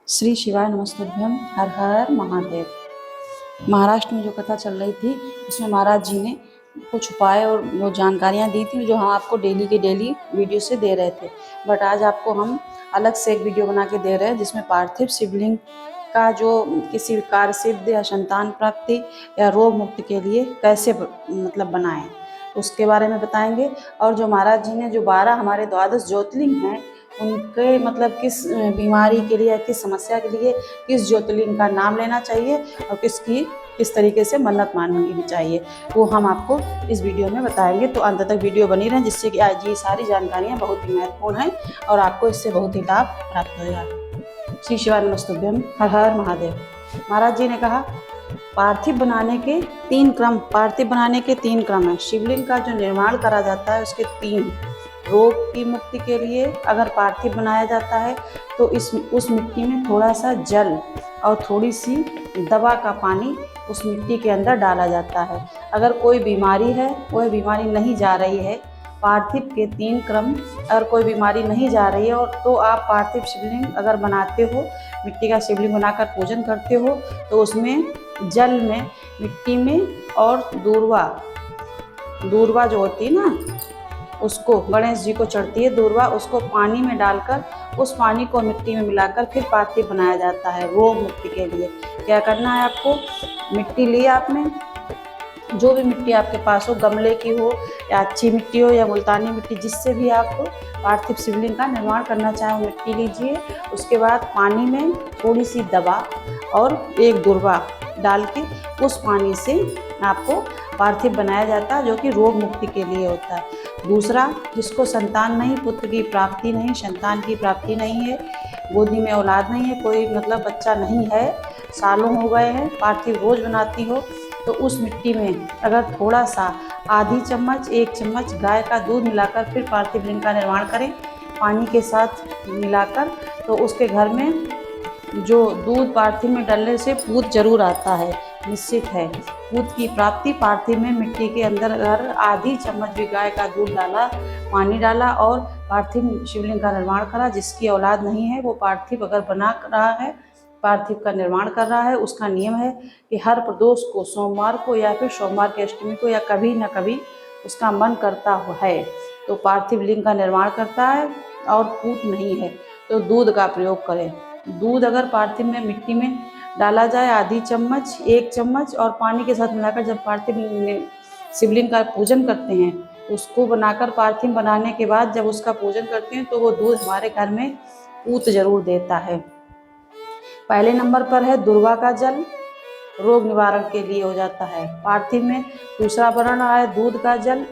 श्री शिवाय नमस्तुभ्यम। हर हर महादेव। महाराष्ट्र में जो कथा चल रही थी उसमें महाराज जी ने कुछ उपाय और वो जानकारियाँ दी थी जो हम आपको डेली के डेली वीडियो से दे रहे थे। बट आज आपको हम अलग से एक वीडियो बना के दे रहे हैं जिसमें पार्थिव शिवलिंग का जो किसी कार्य सिद्ध या संतान प्राप्ति या रोग मुक्ति के लिए कैसे बनाएं उसके बारे में बताएंगे। और जो महाराज जी ने जो 12 हमारे द्वादश ज्योतिर्लिंग हैं उनके किस बीमारी के लिए या किस समस्या के लिए किस ज्योतिर्लिंग का नाम लेना चाहिए और किस तरीके से मन्नत मांगनी चाहिए वो हम आपको इस वीडियो में बताएंगे। तो अंत तक वीडियो बनी रहें जिससे कि आज ये सारी जानकारियाँ बहुत ही महत्वपूर्ण हैं और आपको इससे बहुत ही लाभ प्राप्त होगा। श्री शिवाय नमस्तुभ्यम। हर हर महादेव। महाराज जी ने कहा पार्थिव बनाने के 3 क्रम। पार्थिव बनाने के 3 क्रम है। शिवलिंग का जो निर्माण करा जाता है उसके 3 रोग की मुक्ति के लिए अगर पार्थिव बनाया जाता है तो उस मिट्टी में थोड़ा सा जल और थोड़ी सी दवा का पानी उस मिट्टी के अंदर डाला जाता है। अगर कोई बीमारी है, कोई बीमारी नहीं जा रही है, पार्थिव के 3 क्रम अगर कोई बीमारी नहीं जा रही है और तो आप पार्थिव शिवलिंग अगर बनाते हो, मिट्टी का शिवलिंग बनाकर पूजन करते हो तो उसमें जल में, मिट्टी में और दूर्वा जो होती है ना, उसको गणेश जी को चढ़ती है दूर्वा, उसको पानी में डालकर उस पानी को मिट्टी में मिलाकर फिर पार्थिव बनाया जाता है रोग मुक्ति के लिए। क्या करना है आपको, मिट्टी ली आपने, जो भी मिट्टी आपके पास हो, गमले की हो या अच्छी मिट्टी हो या मुल्तानी मिट्टी, जिससे भी आप पार्थिव शिवलिंग का निर्माण करना चाहें मिट्टी लीजिए। उसके बाद पानी में थोड़ी सी दवा और एक दूर्वा डाल के उस पानी से आपको पार्थिव बनाया जाता है जो कि रोग मुक्ति के लिए होता है। दूसरा, जिसको संतान नहीं, पुत्र की प्राप्ति नहीं, संतान की प्राप्ति नहीं है, गोदी में औलाद नहीं है, कोई बच्चा नहीं है, सालों हो गए हैं, पार्थिव रोज बनाती हो तो उस मिट्टी में अगर थोड़ा सा आधी चम्मच 1 चम्मच गाय का दूध मिलाकर फिर पार्थिव लिंग का निर्माण करें पानी के साथ मिलाकर, तो उसके घर में जो दूध पार्थिव में डालने से पूत जरूर आता है, निश्चित है। पूत की प्राप्ति पार्थिव में मिट्टी के अंदर अगर आधी चम्मच भी गाय का दूध डाला, पानी डाला और पार्थिव शिवलिंग का निर्माण करा, जिसकी औलाद नहीं है वो पार्थिव अगर बना रहा है, पार्थिव का निर्माण कर रहा है, उसका नियम है कि हर प्रदोष को, सोमवार को या फिर सोमवार की अष्टमी को या कभी न कभी उसका मन करता है तो पार्थिव लिंग का निर्माण करता है और पूत नहीं है तो दूध का प्रयोग करें। दूध अगर पार्थिव में मिट्टी में डाला जाए आधी चम्मच, 1 चम्मच और पानी के साथ मिलाकर जब पार्थिव शिवलिंग का पूजन करते हैं, उसको बनाकर पार्थिव बनाने के बाद जब उसका पूजन करते हैं तो वो दूध हमारे घर में पूत जरूर देता है। पहले नंबर पर है दुर्वा का जल, रोग निवारण के लिए हो जाता है पार्थिव में। दूसरा वर्ण है दूध का जल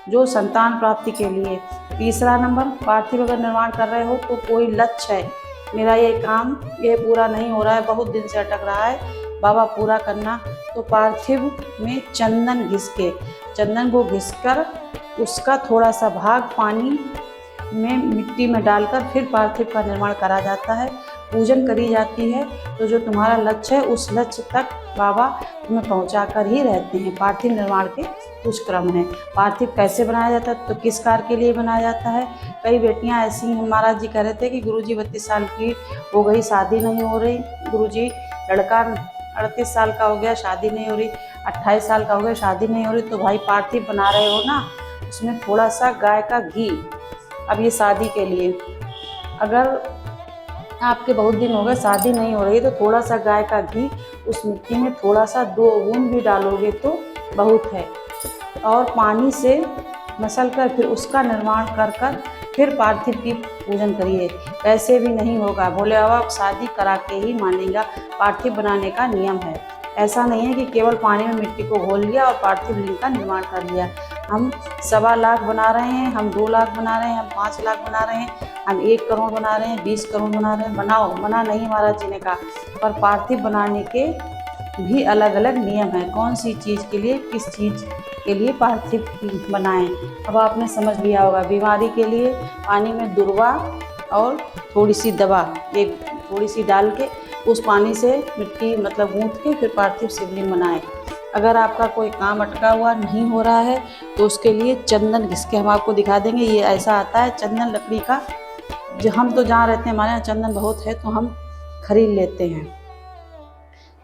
जो संतान प्राप्ति के लिए। तीसरा नंबर, पार्थिव अगर निर्माण कर रहे हो तो कोई लक्ष्य है, मेरा ये काम ये पूरा नहीं हो रहा है, बहुत दिन से अटक रहा है, बाबा पूरा करना, तो पार्थिव में चंदन को घिसकर उसका थोड़ा सा भाग पानी में मिट्टी में डालकर फिर पार्थिव का निर्माण करा जाता है, पूजन करी जाती है। तो जो तुम्हारा लक्ष्य है उस लक्ष्य तक बाबा तुम्हें पहुंचा कर ही रहते हैं। पार्थिव निर्माण के कुछ क्रम हैं। पार्थिव कैसे बनाया जाता है तो किस कार्य के लिए बनाया जाता है। कई बेटियां ऐसी हैं, महाराज जी कह रहे थे कि गुरुजी 32 साल की हो गई, शादी नहीं हो रही, गुरुजी लड़का 38 साल का हो गया, शादी नहीं हो रही, 28 साल का हो गया, शादी नहीं हो रही, तो भाई पार्थिव बना रहे हो ना, उसमें थोड़ा सा गाय का घी, अब ये शादी के लिए, अगर आपके बहुत दिन हो गए शादी नहीं हो रही तो थोड़ा सा गाय का घी उस मिट्टी में थोड़ा सा 2 बूंद भी डालोगे तो बहुत है, और पानी से मसल कर फिर उसका निर्माण कर फिर पार्थिव की पूजन करिए। ऐसे भी नहीं होगा, भोले बाबा शादी करा के ही मानेगा, पार्थिव बनाने का नियम है। ऐसा नहीं है कि केवल पानी में मिट्टी को घोल लिया और पार्थिव लिंग का निर्माण कर लिया। हम 1.25 लाख बना रहे हैं, हम 2 लाख बना रहे हैं, हम 5 लाख बना रहे हैं, हम 1 करोड़ बना रहे हैं, 20 करोड़ बना रहे हैं, बनाओ, मना नहीं महाराज जी ने कहा, पर पार्थिव बनाने के भी अलग अलग नियम है, कौन सी चीज़ के लिए किस चीज़ के लिए पार्थिव बनाएं। अब आपने समझ लिया होगा, बीमारी के लिए पानी में दूर्वा और थोड़ी सी दवा एक थोड़ी सी डाल के उस पानी से मिट्टी गूंथ के फिर पार्थिव शिवलिंग बनाएं। अगर आपका कोई काम अटका हुआ नहीं हो रहा है तो उसके लिए चंदन घिस के हम आपको दिखा देंगे। ये ऐसा आता है चंदन लकड़ी का, जो हम तो जहाँ रहते हैं हमारे यहाँ चंदन बहुत है, तो हम खरीद लेते हैं,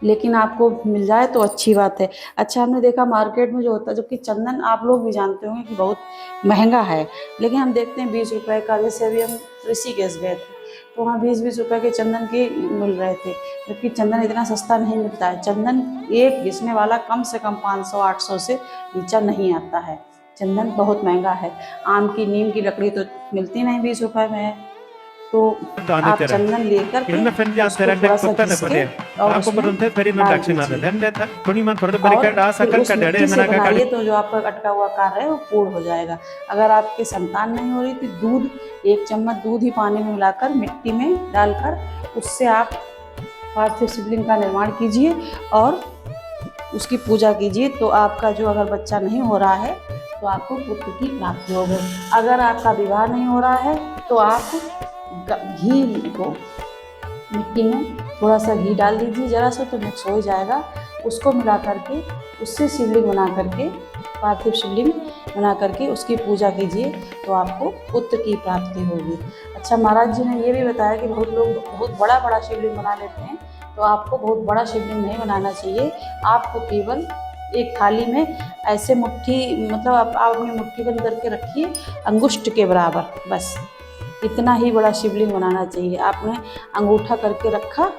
लेकिन आपको मिल जाए तो अच्छी बात है। अच्छा, हमने देखा मार्केट में जो होता है, जबकि चंदन आप लोग भी जानते होंगे कि बहुत महंगा है, लेकिन हम देखते हैं 20 रुपए का। जैसे अभी हम ऋषिकेश गए थे तो वहाँ 20-20 रुपए के चंदन के मिल रहे थे, जबकि चंदन इतना सस्ता नहीं मिलता है। चंदन एक घिसने वाला कम से कम 500-800 से नीचा नहीं आता है। चंदन बहुत महंगा है। आम की, नीम की लकड़ी तो मिलती नहीं 20 रुपए में है, तो आप चंदन लेकर के उसको थोड़ा सा घिस के और उसमें डाल दीजिए, और फिर उस मिट्टी से बनाइए तो जो आपका अटका हुआ कार्य है वो पूर्ण हो जाएगा। अगर आपकी संतान नहीं हो रही तो दूध, 1 चम्मच दूध ही पानी में मिलाकर मिट्टी में डालकर उससे आप पार्थिव शिवलिंग का निर्माण कीजिए और उसकी पूजा कीजिए। तो आपका जो अगर बच्चा नहीं हो रहा है तो आपको पुत्र की प्राप्ति होगी। अगर आपका विवाह नहीं हो रहा है तो आप घी को मिट्टी में थोड़ा सा घी डाल दीजिए, ज़रा सा, तो मिक्स हो जाएगा। उसको मिला करके उससे शिवलिंग बना करके, पार्थिव शिवलिंग बना करके उसकी पूजा कीजिए तो आपको पुत्र की प्राप्ति होगी। अच्छा, महाराज जी ने ये भी बताया कि बहुत लोग बहुत बड़ा बड़ा शिवलिंग बना लेते हैं, तो आपको बहुत बड़ा शिवलिंग नहीं बनाना चाहिए। आपको केवल एक थाली में ऐसे मुट्ठी, मतलब आप अपनी मुट्ठी बंद करके रखिए अंगुष्ठ के बराबर, बस इतना ही बड़ा शिवलिंग बनाना चाहिए। आपने अंगूठा करके रखा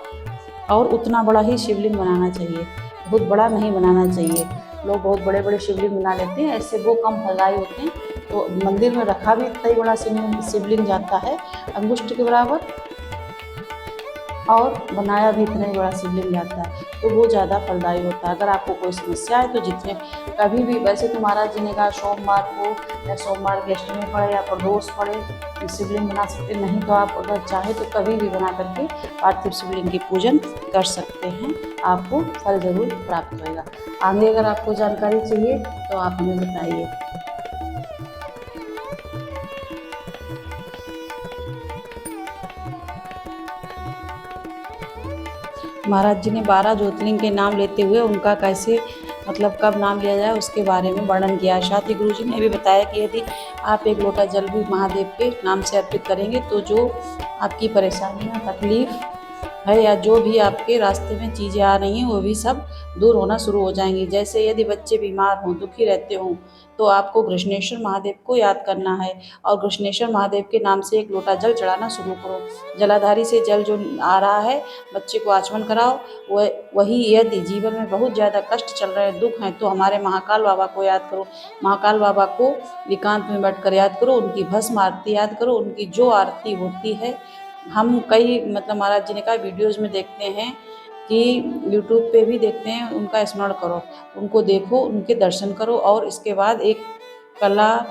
और उतना बड़ा ही शिवलिंग बनाना चाहिए, बहुत बड़ा नहीं बनाना चाहिए। लोग बहुत बड़े बड़े शिवलिंग बना लेते हैं, ऐसे वो कम फलदायी होते हैं। तो मंदिर में रखा भी इतना ही बड़ा शिवलिंग जाता है अंगुष्ठ के बराबर, और बनाया भी इतना ही बड़ा शिवलिंग जाता है, तो वो ज़्यादा फलदायी होता है। अगर आपको कोई समस्या है तो जितने कभी भी, वैसे तो महाराज जी ने कहा सोमवार को या सोमवार की अष्टमी पड़े या प्रदोष पड़े शिवलिंग बना सकते, नहीं तो आप अगर चाहे तो कभी भी बना करके पार्थिव शिवलिंग की पूजन कर सकते हैं, आपको फल जरूर प्राप्त होगा। आगे अगर आपको जानकारी चाहिए तो आप हमें बताइए। महाराज जी ने 12 ज्योतिर्लिंग के नाम लेते हुए उनका कैसे, मतलब कब नाम लिया जाए उसके बारे में वर्णन किया। साथ ही गुरु जी ने भी बताया कि यदि आप 1 लोटा जल भी महादेव के नाम से अर्पित करेंगे तो जो आपकी परेशानियाँ, तकलीफ है या जो भी आपके रास्ते में चीज़ें आ रही हैं वो भी सब दूर होना शुरू हो जाएंगी। जैसे यदि बच्चे बीमार हों, दुखी रहते हों, तो आपको घृष्णेश्वर महादेव को याद करना है और घृष्णेश्वर महादेव के नाम से 1 लोटा जल चढ़ाना शुरू करो। जलाधारी से जल जो आ रहा है बच्चे को आचमन कराओ। वही यदि जीवन में बहुत ज़्यादा कष्ट चल रहे हैं, दुख हैं, तो हमारे महाकाल बाबा को याद करो। महाकाल बाबा को एकांत में बैठकर याद करो, उनकी भस्म आरती याद करो। उनकी जो आरती होती है, हम कई, मतलब महाराज जी ने कहा वीडियोज़ में देखते हैं कि यूट्यूब पे भी देखते हैं, उनका स्मरण करो, उनको देखो, उनके दर्शन करो। और इसके बाद एक कला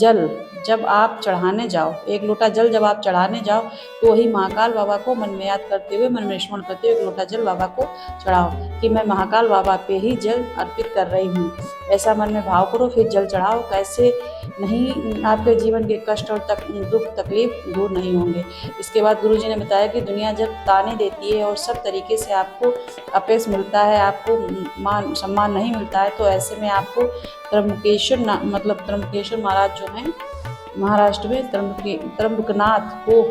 जल जब आप चढ़ाने जाओ, 1 लोटा जल जब आप चढ़ाने जाओ तो वही महाकाल बाबा को मन में याद करते हुए, मन में स्मरण करते हुए 1 लोटा जल बाबा को चढ़ाओ कि मैं महाकाल बाबा पे ही जल अर्पित कर रही हूँ। ऐसा मन में भाव करो, फिर जल चढ़ाओ। कैसे नहीं आपके जीवन के कष्ट और दुख तकलीफ दूर नहीं होंगे। इसके बाद गुरु जी ने बताया कि दुनिया जब ताने देती है और सब तरीके से आपको अपेस मिलता है, आपको मान सम्मान नहीं मिलता है, तो ऐसे में आपको त्र्यंबकेश्वर महाराज जो हैं महाराष्ट्र में, त्र्यंबकनाथ को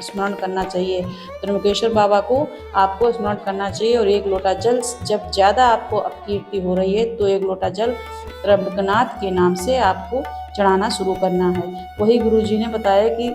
स्मरण करना चाहिए। त्र्यंबकेश्वर बाबा को आपको स्मरण करना चाहिए। और 1 लोटा जल, जब ज़्यादा आपको अपकीर्ति हो रही है तो 1 लोटा जल त्र्यंबकनाथ के नाम से आपको चढ़ाना शुरू करना है। वही गुरु जी ने बताया कि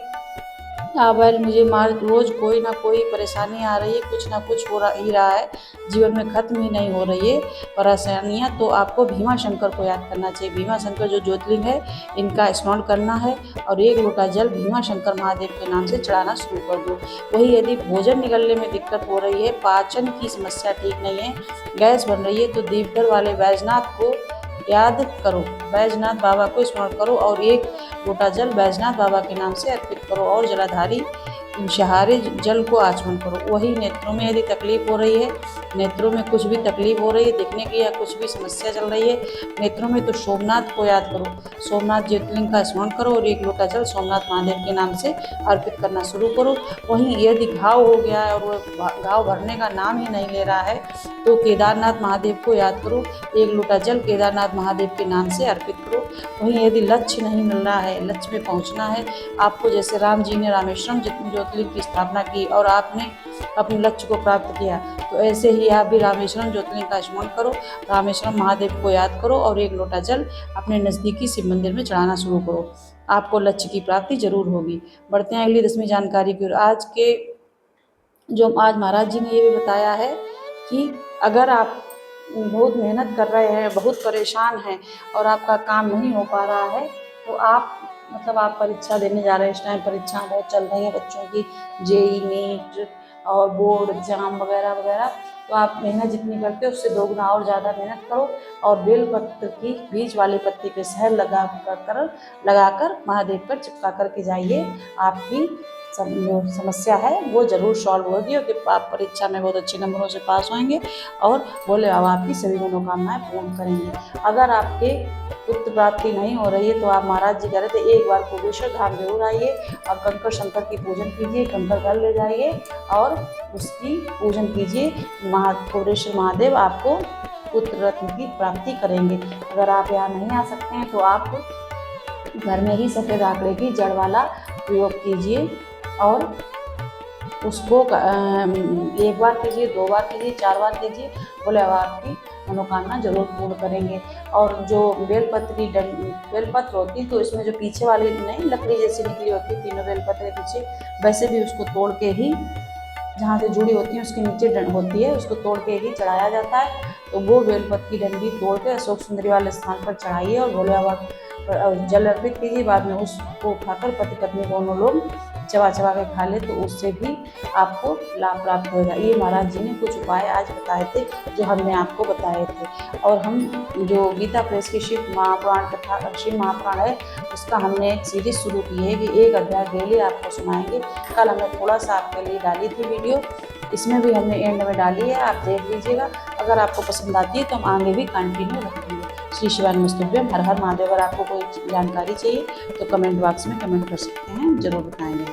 बैल मुझे मार, रोज़ कोई ना कोई परेशानी आ रही है, कुछ ना कुछ हो ही रहा है, जीवन में ख़त्म ही नहीं हो रही है परेशानियाँ, तो आपको भीमा शंकर को याद करना चाहिए। भीमा शंकर जो ज्योतिर्लिंग है, इनका स्मरण करना है और 1 लोटा जल भीमा शंकर महादेव के नाम से चढ़ाना शुरू कर दो। वही यदि भोजन निगलने में दिक्कत हो रही है, पाचन की समस्या ठीक नहीं है, गैस बन रही है, तो दीपधर वाले बैजनाथ को याद करो, बैजनाथ बाबा को स्मरण करो और 1 लोटा जल बैजनाथ बाबा के नाम से अर्पित करो और जलाधारी शहारे जल को आचमन करो। वही नेत्रों में यदि तकलीफ हो रही है, नेत्रों में कुछ भी तकलीफ हो रही है, दिखने की या कुछ भी समस्या चल रही है नेत्रों में, तो सोमनाथ को याद करो, सोमनाथ ज्योतिर्लिंग का स्मरण करो और 1 लोटा जल सोमनाथ महादेव के नाम से अर्पित करना शुरू करो। वहीं यदि घाव हो गया है और वो घाव भरने का नाम ही नहीं ले रहा है, तो केदारनाथ महादेव को याद करो, 1 लोटा जल केदारनाथ महादेव के नाम से अर्पित करो। वहीं यदि लक्ष्य नहीं मिल रहा है, लक्ष्य में पहुंचना है आपको, जैसे राम जी ने रामेश्वरम ज्योतिर्लिंग की स्थापना की और आपने अपने लक्ष्य को प्राप्त किया, तो ऐसे ही आप भी रामेश्वरम ज्योतिर्लिंग का स्मरण करो, रामेश्वरम महादेव को याद करो और एक लोटा जल अपने नज़दीकी शिव मंदिर में चढ़ाना शुरू करो। आपको लक्ष्य की प्राप्ति जरूर होगी। बढ़ते हैं अगली 10वीं जानकारी की ओर। आज महाराज जी ने ये भी बताया है कि अगर आप बहुत मेहनत कर रहे हैं, बहुत परेशान हैं और आपका काम नहीं हो पा रहा है, तो आप परीक्षा देने जा रहे हैं, इस टाइम परीक्षा बहुत चल रही है बच्चों की, जेई नीट और बोर्ड एग्जाम वगैरह वगैरह, तो आप मेहनत जितनी करते हो उससे दोगुना और ज़्यादा मेहनत करो और बेलपत्र की बीज वाली पत्ती पे शहद लगाकर महादेव पर चिपका करके जाइए। आपकी जो समस्या है वो ज़रूर सॉल्व होगी और कि आप परीक्षा में बहुत अच्छे नंबरों से पास होंगे और भोले बाबा आपकी सभी मनोकामनाएं पूर्ण करेंगे। अगर आपके पुत्र प्राप्ति नहीं हो रही है तो आप महाराज जी कह रहे थे एक बार कोपेश्वर धाम जरूर आइए और कंकर शंकर की पूजन कीजिए, कंकर घर ले जाइए और उसकी पूजन कीजिए। कोपेश्वर महादेव आपको पुत्र रत्न की प्राप्ति करेंगे। अगर आप यहाँ नहीं आ सकते हैं तो आप घर में ही सफ़ेद आंकड़े की जड़ वाला प्रयोग कीजिए और उसको एक बार कीजिए, 2 बार कीजिए, 4 बार कीजिए, भोले बाबा आपकी मनोकामना जरूर पूर्ण करेंगे। और जो बेलपत्र होती है तो इसमें जो पीछे वाली नहीं लकड़ी जैसी निकली होती है, तीनों बेलपत्र के पीछे, वैसे भी उसको तोड़ के ही जहाँ से जुड़ी होती है उसके नीचे डंड होती है, उसको तोड़ के ही चढ़ाया जाता है। तो वो बेलपत्र की डंडी तोड़ के अशोक सुंदरी वाले स्थान पर चढ़ाइए और भोले बाबा पर जल अर्पित कीजिए। बाद में उसको खाकर पति पत्नी दोनों लोग चबा चबा के खा ले तो उससे भी आपको लाभ प्राप्त होगा। ये महाराज जी ने कुछ उपाय आज बताए थे जो हमने आपको बताए थे। और हम जो गीता प्रेस की शिव महापुराण है उसका हमने एक सीरीज शुरू की है कि एक अध्याय डेली आपको सुनाएंगे। कल हमने थोड़ा सा आपके लिए डाली थी वीडियो, इसमें भी हमने एंड में डाली है, आप देख लीजिएगा। अगर आपको पसंद आती है तो हम आगे भी कंटिन्यू रखेंगे। श्री शिवाय नमस्तुभ्यम, हर हर महादेव। अगर आपको कोई जानकारी चाहिए तो कमेंट बॉक्स में कमेंट कर सकते हैं, जरूर बताएंगे।